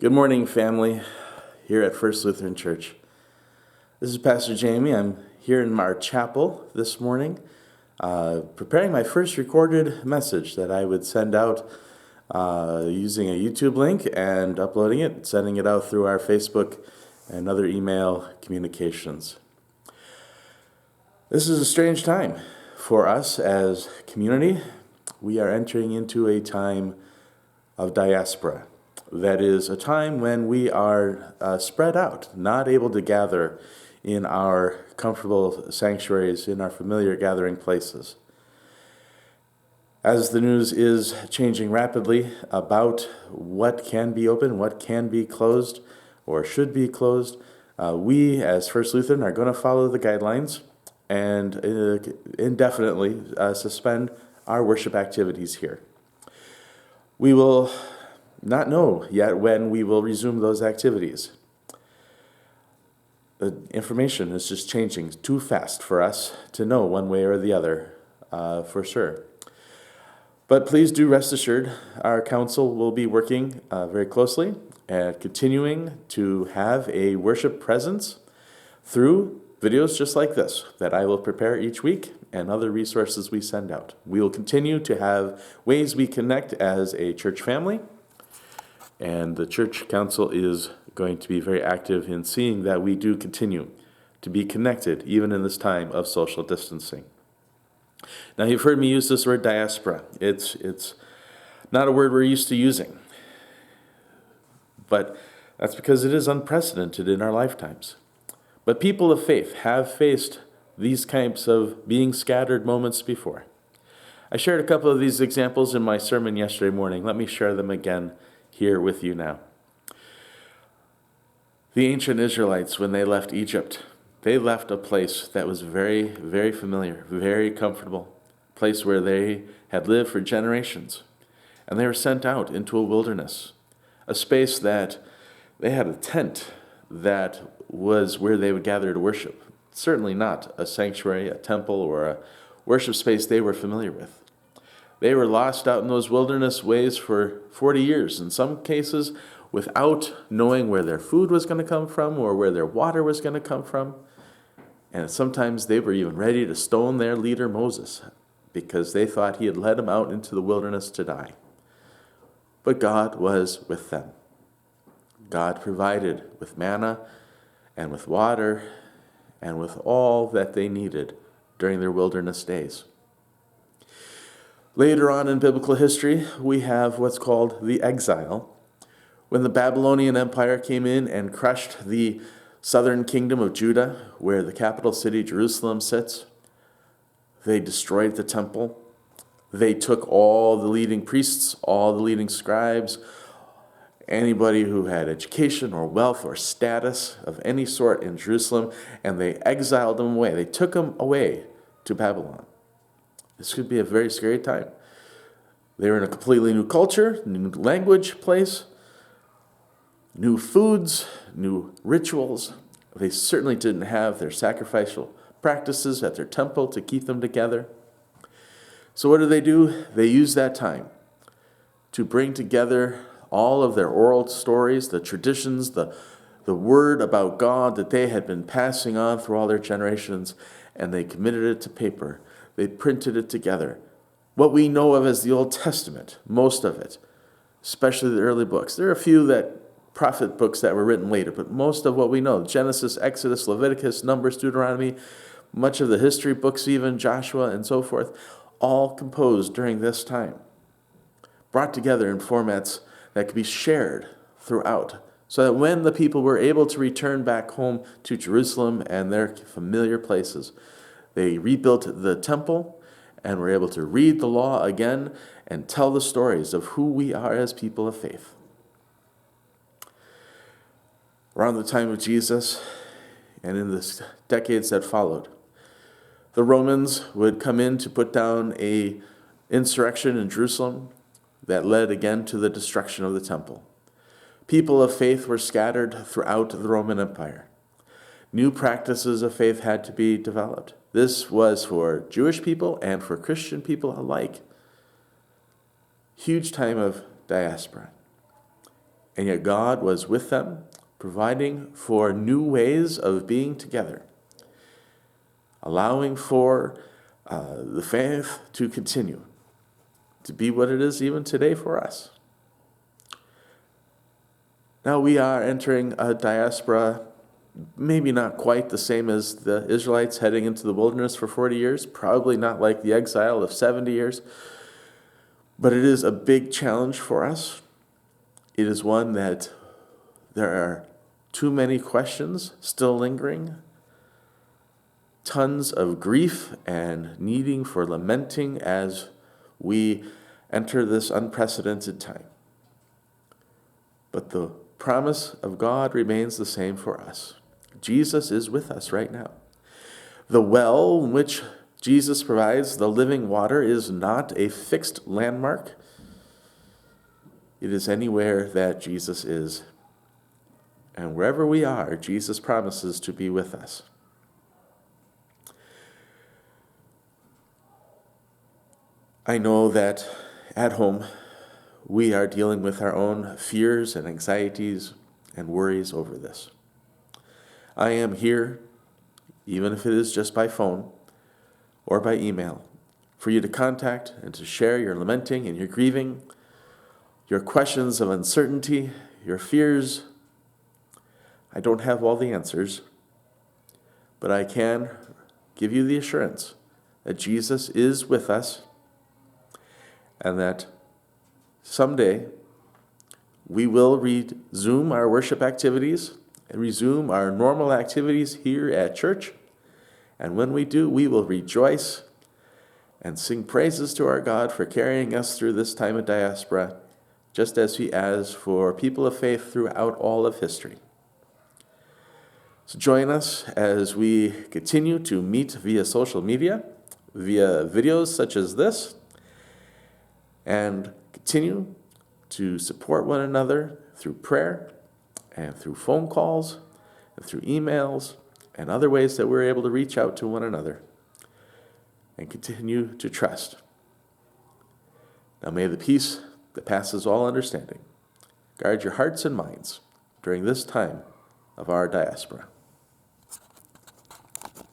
Good morning, family, here at First Lutheran Church. This is Pastor Jamie. I'm here in our chapel this morning, preparing my first recorded message that I would send out using a YouTube link and uploading it, sending it out through our Facebook and other email communications. This is a strange time for us as community. We are entering into a time of diaspora. That is a time when we are spread out, not able to gather in our comfortable sanctuaries, in our familiar gathering places. As the news is changing rapidly about what can be open, what can be closed, or should be closed, we as First Lutheran are going to follow the guidelines and indefinitely suspend our worship activities here. We will not know yet when we will resume those activities. The information is just changing too fast for us to know one way or the other for sure. But please do rest assured, our council will be working very closely at continuing to have a worship presence through videos just like this that I will prepare each week and other resources we send out. We will continue to have ways we connect as a church family, and the church council is going to be very active in seeing that we do continue to be connected even in this time of social distancing. Now, you've heard me use this word diaspora. It's not a word we're used to using, but that's because it is unprecedented in our lifetimes. But people of faith have faced these types of being scattered moments before. I shared a couple of these examples in my sermon yesterday morning. Let me share them again here with you now. The ancient Israelites, when they left Egypt, they left a place that was very, very familiar, very comfortable, a place where they had lived for generations. And they were sent out into a wilderness, a space that they had a tent that was where they would gather to worship. Certainly not a sanctuary, a temple, or a worship space they were familiar with. They were lost out in those wilderness ways for 40 years, in some cases without knowing where their food was going to come from or where their water was going to come from. And sometimes they were even ready to stone their leader Moses because they thought he had led them out into the wilderness to die. But God was with them. God provided with manna and with water and with all that they needed during their wilderness days. Later on in biblical history, we have what's called the exile. When the Babylonian Empire came in and crushed the southern kingdom of Judah, where the capital city Jerusalem sits, they destroyed the temple. They took all the leading priests, all the leading scribes, anybody who had education or wealth or status of any sort in Jerusalem, and they exiled them away. They took them away to Babylon. This could be a very scary time. They were in a completely new culture, new language place, new foods, new rituals. They certainly didn't have their sacrificial practices at their temple to keep them together. So what do? They use that time to bring together all of their oral stories, the traditions, the word about God that they had been passing on through all their generations, and they committed it to paper. They printed it together. What we know of as the Old Testament, most of it, especially the early books. There are a few prophet books that were written later, but most of what we know, Genesis, Exodus, Leviticus, Numbers, Deuteronomy, much of the history books even, Joshua and so forth, all composed during this time, brought together in formats that could be shared throughout, so that when the people were able to return back home to Jerusalem and their familiar places, they rebuilt the temple and were able to read the law again and tell the stories of who we are as people of faith. Around the time of Jesus and in the decades that followed, the Romans would come in to put down an insurrection in Jerusalem that led again to the destruction of the temple. People of faith were scattered throughout the Roman Empire. New practices of faith had to be developed. This was for Jewish people and for Christian people alike. Huge time of diaspora. And yet God was with them, providing for new ways of being together, allowing for the faith to continue, to be what it is even today for us. Now we are entering a diaspora, maybe not quite the same as the Israelites heading into the wilderness for 40 years, probably not like the exile of 70 years, but it is a big challenge for us. It is one that there are too many questions still lingering, tons of grief and needing for lamenting as we enter this unprecedented time. But the promise of God remains the same for us. Jesus is with us right now. The well in which Jesus provides the living water is not a fixed landmark. It is anywhere that Jesus is. And wherever we are, Jesus promises to be with us. I know that at home, we are dealing with our own fears and anxieties and worries over this. I am here, even if it is just by phone or by email, for you to contact and to share your lamenting and your grieving, your questions of uncertainty, your fears. I don't have all the answers, but I can give you the assurance that Jesus is with us and that someday we will resume our worship activities and resume our normal activities here at church. And when we do, we will rejoice and sing praises to our God for carrying us through this time of diaspora, just as He has for people of faith throughout all of history. So join us as we continue to meet via social media, via videos such as this, and continue to support one another through prayer and through phone calls and through emails and other ways that we're able to reach out to one another and continue to trust. Now may the peace that passes all understanding guard your hearts and minds during this time of our diaspora.